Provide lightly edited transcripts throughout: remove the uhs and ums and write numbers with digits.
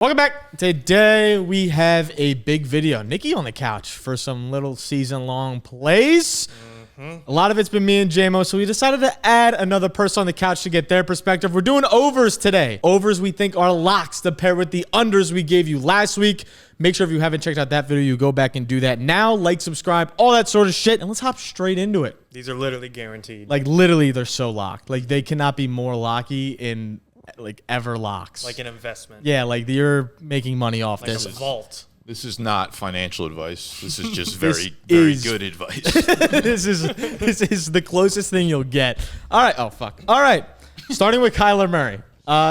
Welcome back. Today we have a big video. Nikki on the couch for some little season-long plays. A lot of it's been me and JMO, so we decided to add another person on the couch to get their perspective. We're doing overs today. Overs we think are locks to pair with the unders we gave you last week. Make sure if you haven't checked out that video, you go back and do that now. Like, subscribe, all that sort of shit, and let's hop straight into it. These are literally guaranteed. Like, literally, they're so locked. Like, they cannot be more locky in, like, ever locks. Like an investment. Yeah, like, you're making money off like this. a vault. This is not financial advice. This is just very good advice. This is the closest thing you'll get. All right. Oh, fuck. All right. Starting with Kyler Murray.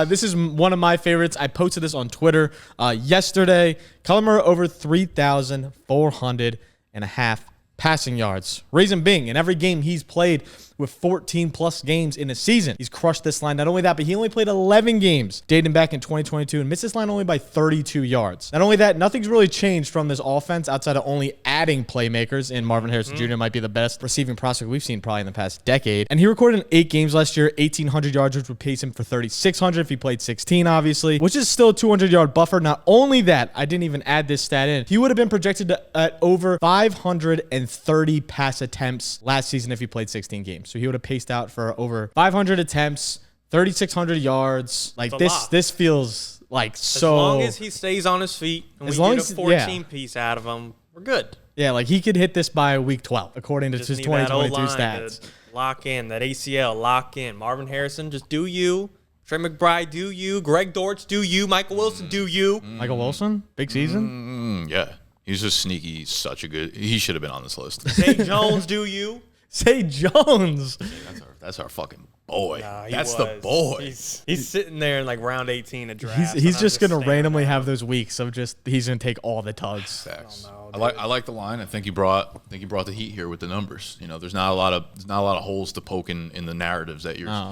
This is one of my favorites. I posted this on Twitter yesterday. Kyler Murray over 3,400.5 passing yards. Reason being, in every game he's played with 14-plus games in a season, he's crushed this line. Not only that, but he only played 11 games dating back in 2022 and missed this line only by 32 yards. Not only that, nothing's really changed from this offense outside of only adding playmakers, and Marvin Harrison Jr. might be the best receiving prospect we've seen probably in the past decade. And he recorded in 8 games last year, 1,800 yards, which would pace him for 3,600 if he played 16, obviously, which is still a 200-yard buffer. Not only that, I didn't even add this stat in. He would have been projected at over 530 pass attempts last season if he played 16 games. So he would have paced out for over 500 attempts, 3,600 yards. Like this feels like so. As long as he stays on his feet and we get a 14 piece out of him, we're good. Yeah, like he could hit this by week 12 according to his 2022 stats. Lock in that ACL, lock in. Marvin Harrison, just do you. Trey McBride, do you. Greg Dortch, do you. Michael Wilson, do you. Michael Wilson, big season. Yeah, he's just sneaky. Such a good. He should have been on this list. Zay Jones, do you. Zay Jones. That's our fucking boy. That's the boy. He's sitting there in like round 18 of draft. He's just gonna randomly have those weeks of just he's gonna take all the tugs. I like the line. I think he brought the heat here with the numbers. You know, there's not a lot of holes to poke in the narratives that you're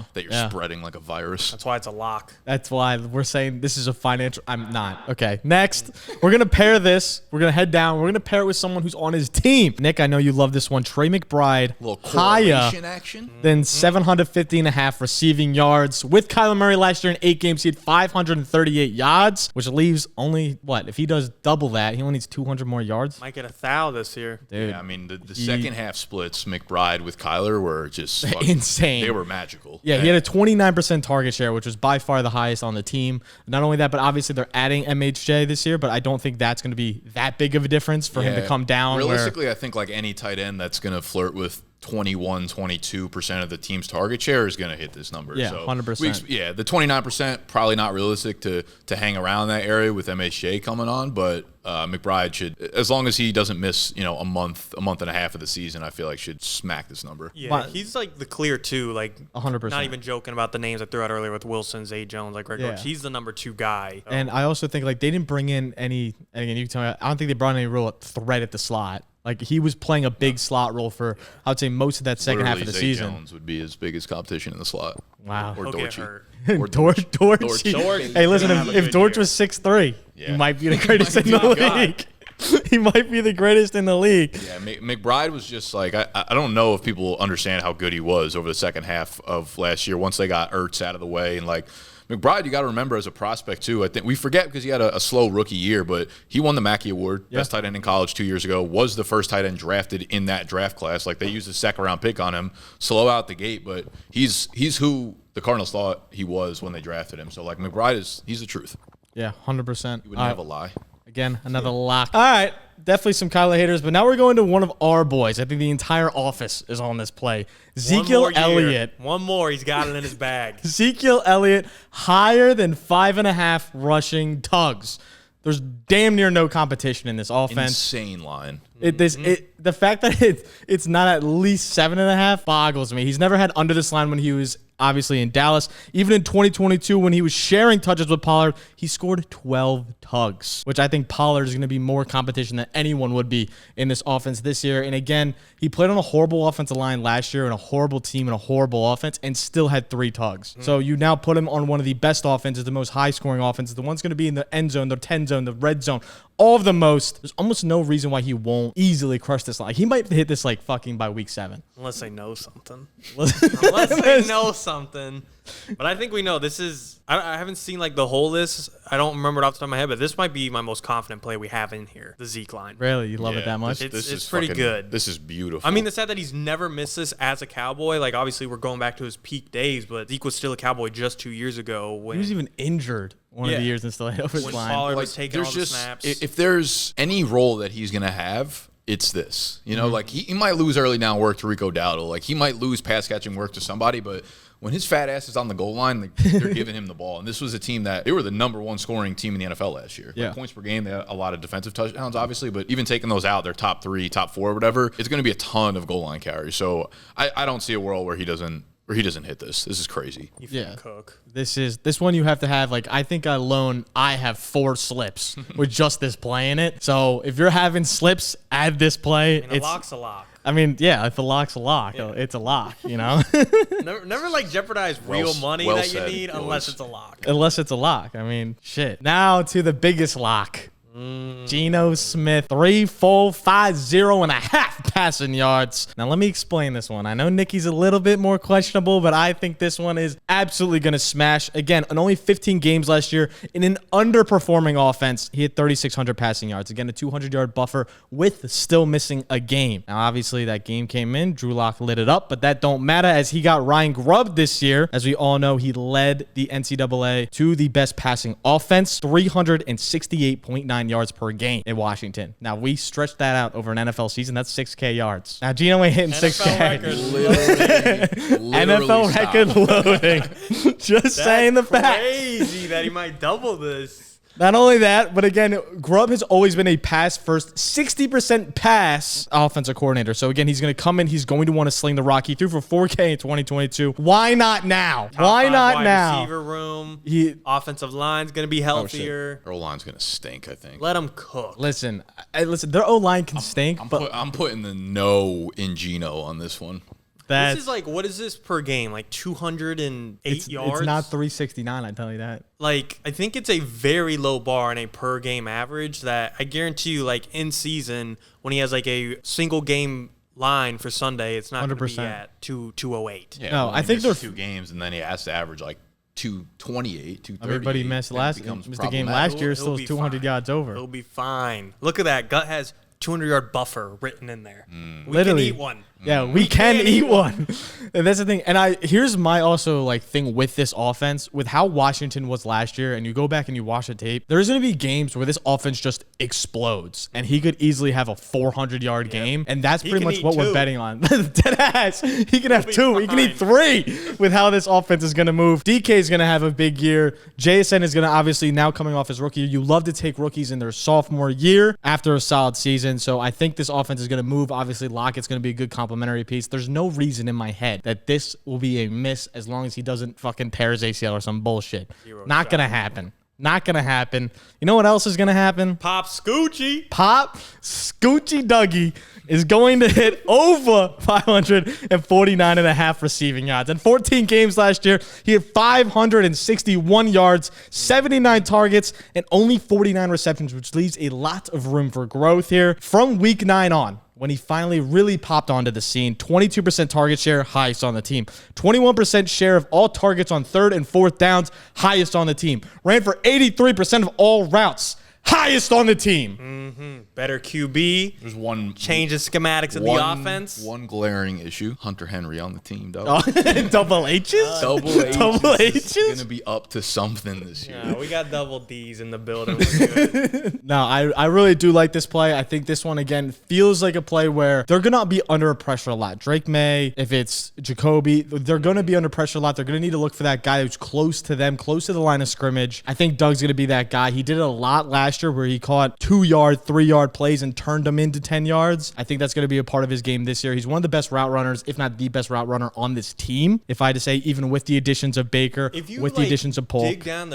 spreading like a virus. That's why it's a lock. That's why we're saying this is a financial. I'm not. Okay. Next, we're gonna pair this. We're gonna head down. We're gonna pair it with someone who's on his team. Nick, I know you love this one. Trey McBride. A little correlation action. Than 750.5 receiving yards. With Kyler Murray last year in 8 games, he had 538 yards, which leaves only what? If he does double that, he only needs 200 more yards. Might get 1,000 this year. Dude, yeah, I mean, the second half splits, McBride with Kyler were just insane. They were magical. Yeah, he had a 29% target share, which was by far the highest on the team. Not only that, but obviously they're adding MHJ this year, but I don't think that's going to be that big of a difference for him to come down. Realistically, I think like any tight end that's going to flirt with 22% of the team's target share is going to hit this number. Yeah, so 100%. Yeah, the 29% probably not realistic to hang around that area with MHJ coming on, but McBride should, as long as he doesn't miss, a month and a half of the season, I feel like should smack this number. Yeah, he's like the clear 2, like 100%. Not even joking about the names I threw out earlier with Wilson, Zay Jones, like Greg Dortch. He's the number 2 guy. And I also think like they didn't bring in any. And again, you can tell me, I don't think they brought in any real threat at the slot. Like, he was playing a big slot role for, I would say, most of that second half of the season. Jones would be his biggest competition in the slot. Wow. Or Dortch. Dortch. Hey, listen, if Dortch was 6'3", he might be the greatest in the league. He might be the greatest in the league. Yeah, McBride was just like, I don't know if people understand how good he was over the second half of last year once they got Ertz out of the way. And, like, McBride, you got to remember as a prospect, too. I think we forget because he had a slow rookie year, but he won the Mackey Award, best tight end in college 2 years ago, was the first tight end drafted in that draft class. Like, they used a second-round pick on him, slow out the gate, but he's who the Cardinals thought he was when they drafted him. So, like, McBride he's the truth. Yeah, 100%. He wouldn't have a lie. Again, another lock. All right, definitely some Kyler haters, but now we're going to one of our boys. I think the entire office is on this play. Zeke Elliot. One more, he's got it in his bag. Zeke Elliot, higher than 5.5 rushing tugs. There's damn near no competition in this offense. Insane line. The fact that it's not at least 7.5 boggles me. He's never had under this line when he was obviously in Dallas. Even in 2022, when he was sharing touches with Pollard, he scored 12 tugs, which I think Pollard is going to be more competition than anyone would be in this offense this year. And again, he played on a horrible offensive line last year and a horrible team and a horrible offense and still had 3 tugs. So you now put him on one of the best offenses, the most high-scoring offenses, the one's going to be in the end zone, the 10 zone, the red zone, all of the most. There's almost no reason why he won't easily crush this line. He might hit this like fucking by week 7. Unless they know something. Unless they know something. But I think we know this is. I haven't seen like the whole list. I don't remember it off the top of my head, but this might be my most confident play we have in here. The Zeke line. Really, you love it that much? It's is pretty fucking good. This is beautiful. I mean, the fact that he's never missed this as a Cowboy. Like, obviously, we're going back to his peak days, but Zeke was still a Cowboy just 2 years ago. When He was even injured one of the years and still hit over his when line. Pollard was taking all there's the just snaps. if there's any role that he's gonna have, it's this. You know, like he might lose early down work to Rico Dowdle. Like he might lose pass catching work to somebody, but when his fat ass is on the goal line, like, they're giving him the ball. And this was a team that they were the #1 scoring team in the NFL last year. Yeah. Like, points per game, they had a lot of defensive touchdowns, obviously, but even taking those out, they're top 3, top 4, whatever. It's going to be a ton of goal line carries. So I don't see a world where he doesn't hit this. This is crazy. Yeah. Cook. This one you have to have, like, I think alone I have 4 slips with just this play in it. So if you're having slips, add this play. I mean, a lock's a lock. I mean, yeah, if the lock's a lock, it's a lock, you know? Never like jeopardize real money well that you said, need boys. unless it's a lock. Unless it's a lock. I mean, shit. Now to the biggest lock. Geno Smith, 3 full 50.5 passing yards. Now let me explain this one. I know Nicky's a little bit more questionable, but I think this one is absolutely going to smash. Again, in only 15 games last year, in an underperforming offense, he had 3,600 passing yards. Again, a 200-yard buffer with still missing a game. Now, obviously, that game came in. Drew Lock lit it up, but that don't matter as he got Ryan Grubb this year. As we all know, he led the NCAA to the best passing offense, 368.9 yards per game in Washington. Now, we stretched that out over an NFL season. That's 6K yards. Now, Geno ain't hitting 6K. NFL record loading. Just saying the fact. Crazy that he might double this. Not only that, but again, Grubb has always been a pass-first, 60% pass offensive coordinator. So again, he's going to come in. He's going to want to sling the rock. He threw for 4K in 2022. Why not now? Why not now? Receiver room. Offensive line's going to be healthier. Their O-line's going to stink, I think. Let them cook. Listen, their O-line can stink, but I'm putting the no in Geno on this one. This is like, what is this per game? Like 208 yards? It's not 369, I tell you that. Like, I think it's a very low bar on a per game average that I guarantee you, like, in season, when he has like a single game line for Sunday, it's not going to be at 208. Yeah, no, I think there's they're 2 games, and then he has to average like 228, 230. Everybody missed the game last year. Still 200 yards over. He'll be fine. Look at that. Gut has 200-yard buffer written in there. We Literally. can eat one. Yeah, we can eat one. And that's the thing. And here's my also like thing with this offense, with how Washington was last year, and you go back and you watch the tape, there's going to be games where this offense just explodes, and he could easily have a 400-yard game, and that's pretty much what we're betting on. Dead ass. He can have 2. He can eat 3 with how this offense is going to move. DK is going to have a big year. JSN is going to obviously now coming off his rookie year. You love to take rookies in their sophomore year after a solid season, so I think this offense is going to move. Obviously, Lockett's going to be a good complementary piece. There's no reason in my head that this will be a miss as long as he doesn't fucking tear his ACL or some bullshit. Not going to happen. Not going to happen. You know what else is going to happen? Pop Scoochie Dougie is going to hit over 549.5 receiving yards. In 14 games last year, he had 561 yards, 79 targets, and only 49 receptions, which leaves a lot of room for growth here. From week 9 on, when he finally really popped onto the scene, 22% target share, highest on the team. 21% share of all targets on 3rd and 4th downs, highest on the team. Ran for 83% of all routes, highest on the team. Better QB. There's one change the schematics of the offense. One glaring issue: Hunter Henry on the team, dog. Double H's? Double H's? Is going to be up to something this year. Yeah, we got double D's in the building. We're good. No, I really do like this play. I think this one, again, feels like a play where they're going to be under pressure a lot. Drake May, if it's Jacoby, they're going to be under pressure a lot. They're going to need to look for that guy who's close to them, close to the line of scrimmage. I think Doug's going to be that guy. He did it a lot last year where he caught 2-yard, 3-yard plays and turned them into 10 yards. I think that's going to be a part of his game this year. He's one of the best route runners, if not the best route runner on this team. If I had to say, even with the additions of Baker, with the additions of Polk. Dig down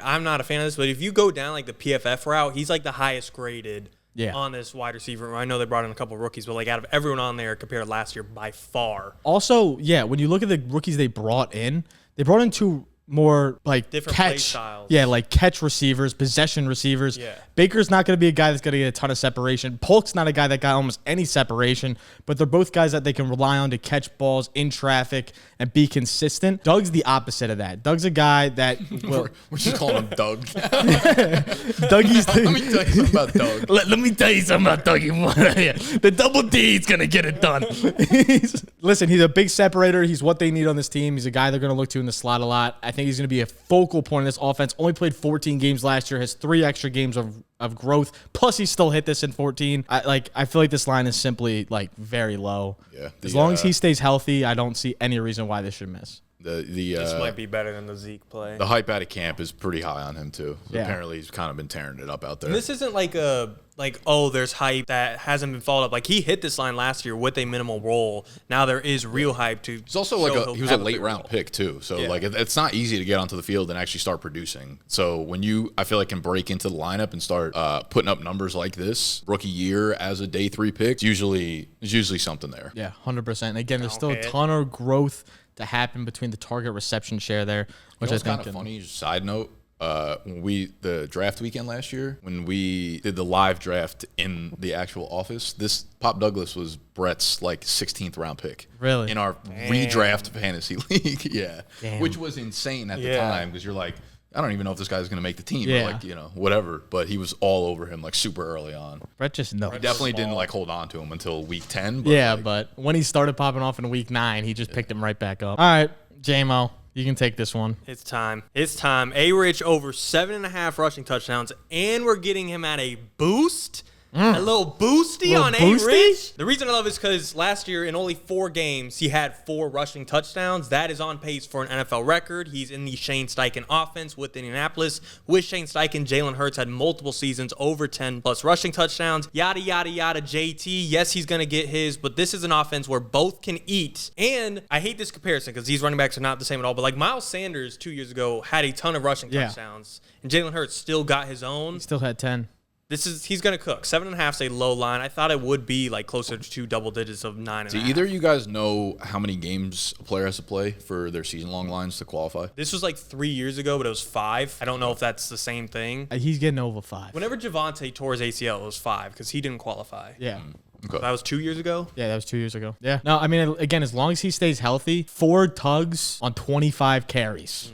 I'm not a fan of this, but if you go down like the PFF route, he's like the highest graded on this wide receiver. I know they brought in a couple of rookies, but like out of everyone on there compared to last year by far. Also, yeah, when you look at the rookies they brought in 2 more like different play catch. styles. Yeah, like catch receivers, possession receivers. Yeah. Baker's not going to be a guy that's going to get a ton of separation. Polk's not a guy that got almost any separation, but they're both guys that they can rely on to catch balls in traffic and be consistent. Doug's the opposite of that. Doug's a guy that will. We're just calling him Doug. Dougie's the, Let me tell you something about Doug. Let me tell you something about Dougie. The double D's going to get it done. Listen, he's a big separator. He's what they need on this team. He's a guy they're going to look to in the slot a lot. I think he's going to be a focal point in this offense. Only played 14 games last year. Has 3 extra games of growth. Plus, he still hit this in 14. I feel like this line is simply like very low. Yeah. As long as he stays healthy, I don't see any reason why this should miss. This might be better than the Zeke play. The hype out of camp is pretty high on him too. Yeah. Apparently, he's kind of been tearing it up out there. And this isn't like there's hype that hasn't been followed up. Like he hit this line last year with a minimal role. Now there is real hype to. It's also like he was a late round pick too. So like it's not easy to get onto the field and actually start producing. So when I feel like can break into the lineup and start putting up numbers like this, rookie year as a day 3 pick, there's usually something there. Yeah, 100%. Again, there's still a ton of growth to happen between the target reception share there, which I think kind of funny. Side note. When the draft weekend last year, when we did the live draft in the actual office, this Pop Douglas was Brett's like 16th round pick. Really? In our redraft fantasy league. Yeah. Damn. Which was insane at the time because you're like, I don't even know if this guy's going to make the team. Yeah. Or like, whatever. But he was all over him like super early on. Brett just knows. We definitely didn't like hold on to him until week 10. But Yeah, like, but when he started popping off in week 9, he just picked him right back up. All right, J-Mo, you can take this one. It's time. A-Rich over 7.5 rushing touchdowns, and we're getting him at a boost. A little boosty on A-Rich. The reason I love it is because last year in only 4 games, he had 4 rushing touchdowns. That is on pace for an NFL record. He's in the Shane Steichen offense with Indianapolis. With Shane Steichen, Jalen Hurts had multiple seasons over 10+ rushing touchdowns. Yada, yada, yada, JT. Yes, he's going to get his, but this is an offense where both can eat. And I hate this comparison because these running backs are not the same at all, but like Miles Sanders 2 years ago had a ton of rushing touchdowns, and Jalen Hurts still got his own. He still had 10. He's going to cook. 7.5 is a low line. I thought it would be like closer to double digits of 9.5. Do either of you guys know how many games a player has to play for their season-long lines to qualify? This was like 3 years ago, but it was 5. I don't know if that's the same thing. He's getting over 5. Whenever Javonte tore his ACL, it was 5 because he didn't qualify. Yeah. Okay. That was 2 years ago? Yeah, that was 2 years ago. Yeah. No, I mean, again, as long as he stays healthy, 4 tugs on 25 carries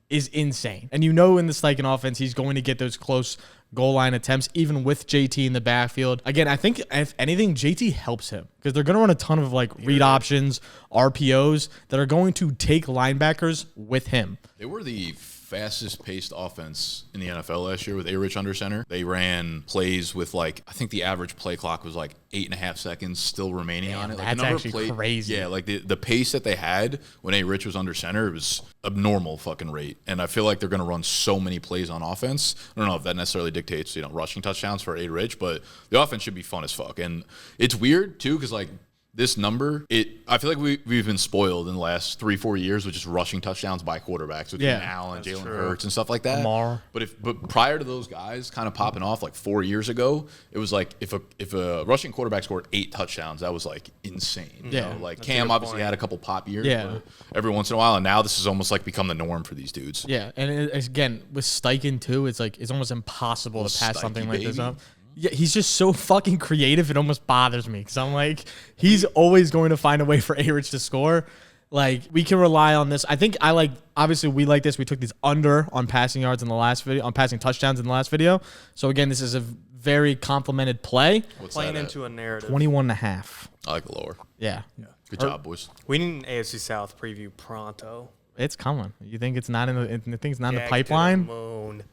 is insane. And in the Steichen offense, he's going to get those close goal line attempts, even with JT in the backfield. Again, I think if anything, JT helps him because they're going to run a ton of like read options, RPOs that are going to take linebackers with him. They were the fastest paced offense in the NFL last year with A-Rich under center. They ran plays with like, I think the average play clock was like 8.5 seconds still remaining on it. Like that's actually crazy. Yeah, like the pace that they had when A-Rich was under center, it was abnormal fucking rate. And I feel like they're going to run so many plays on offense. I don't know if that necessarily dictates, rushing touchdowns for A-Rich, but the offense should be fun as fuck. And it's weird too, because like, this number, I feel like we've been spoiled in the last 3-4 years with just rushing touchdowns by quarterbacks between Allen, Jalen Hurts, and stuff like that. Lamar. But prior to those guys kind of popping off like 4 years ago, it was like if a rushing quarterback scored 8 touchdowns, that was like insane. Yeah, like Cam obviously had a couple pop years, Yeah. but every once in a while, and now this has almost like become the norm for these dudes. Yeah, and again, with Steichen too, it's like it's almost impossible to pass something like this up. Yeah, he's just so fucking creative. It almost bothers me because I'm like, he's always going to find a way for A-Rich to score. Like, we can rely on this. I think obviously we like this. We took these under on passing yards in the last video, on passing touchdowns in the last video. So again, this is a very complimented play. What's Playing that into a narrative. 21.5. I like the lower. Yeah. Good job, boys. We need an AFC South preview pronto. It's coming. You think it's not in the thing's not in the Yeah, pipeline? to the moon.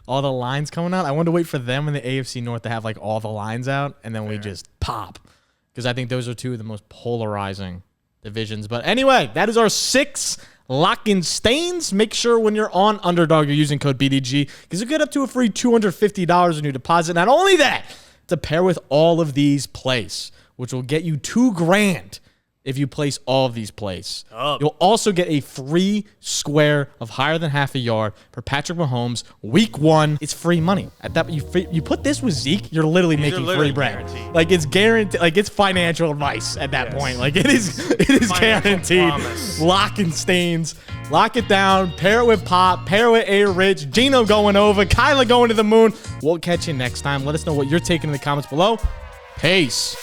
All the lines coming out. I wanted to wait for them in the AFC North to have like all the lines out, and then we just pop. Because I think those are two of the most polarizing divisions. But anyway, that is our 6 lock-in stains. Make sure when you're on Underdog, you're using code BDG because you get up to a free $250 when you deposit. Not only that, to pair with all of these plays, which will get you $2,000 if you place all of these plays. You'll also get a free square of higher than half a yard for Patrick Mahomes week 1. It's free money. At that, you put this with Zeke, you're literally making free bread. Guaranteed. Like it's guaranteed. Like it's financial advice at that point. Like it is guaranteed. Promise. Lock and stains. Lock it down. Pair it with Pop. Pair it with A-Rich. Geno going over. Kyler going to the moon. We'll catch you next time. Let us know what you're taking in the comments below. Peace.